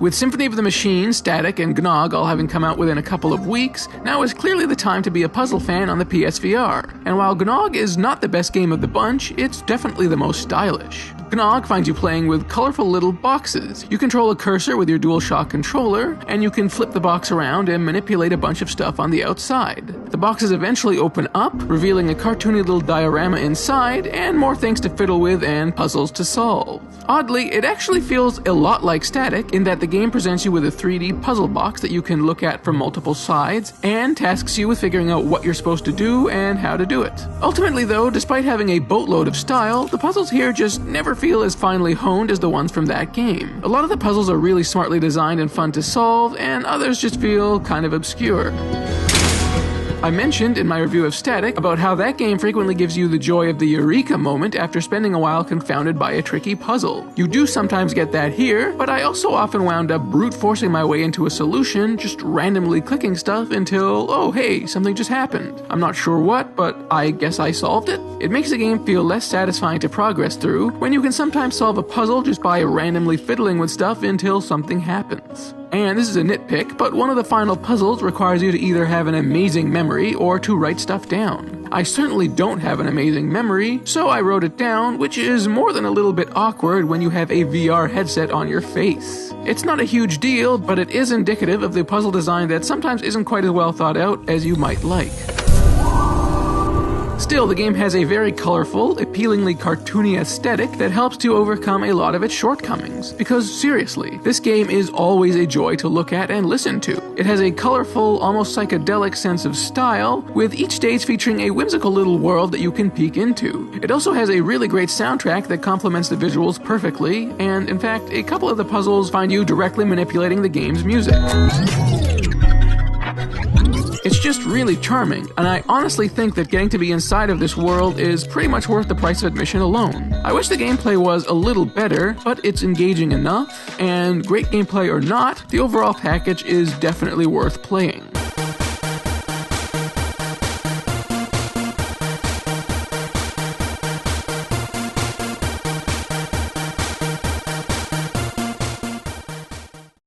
With Symphony of the Machine, Static, and GNOG all having come out within a couple of weeks, now is clearly the time to be a puzzle fan on the PSVR. And while GNOG is not the best game of the bunch, it's definitely the most stylish. GNOG finds you playing with colorful little boxes. You control a cursor with your DualShock controller, and you can flip the box around and manipulate a bunch of stuff on the outside. The boxes eventually open up, revealing a cartoony little diorama inside, and more things to fiddle with and puzzles to solve. Oddly, it actually feels a lot like Static in that the game presents you with a 3D puzzle box that you can look at from multiple sides, and tasks you with figuring out what you're supposed to do and how to do it. Ultimately though, despite having a boatload of style, the puzzles here just never feel as finely honed as the ones from that game. A lot of the puzzles are really smartly designed and fun to solve, and others just feel kind of obscure. I mentioned in my review of Static about how that game frequently gives you the joy of the eureka moment after spending a while confounded by a tricky puzzle. You do sometimes get that here, but I also often wound up brute forcing my way into a solution, just randomly clicking stuff until, oh hey, something just happened. I'm not sure what, but I guess I solved it. It makes the game feel less satisfying to progress through when you can sometimes solve a puzzle just by randomly fiddling with stuff until something happens. And this is a nitpick, but one of the final puzzles requires you to either have an amazing memory or to write stuff down. I certainly don't have an amazing memory, so I wrote it down, which is more than a little bit awkward when you have a VR headset on your face. It's not a huge deal, but it is indicative of the puzzle design that sometimes isn't quite as well thought out as you might like. Still, the game has a very colorful, appealingly cartoony aesthetic that helps to overcome a lot of its shortcomings. Because seriously, this game is always a joy to look at and listen to. It has a colorful, almost psychedelic sense of style, with each stage featuring a whimsical little world that you can peek into. It also has a really great soundtrack that complements the visuals perfectly, and in fact, a couple of the puzzles find you directly manipulating the game's music. It's just really charming, and I honestly think that getting to be inside of this world is pretty much worth the price of admission alone. I wish the gameplay was a little better, but it's engaging enough, and great gameplay or not, the overall package is definitely worth playing.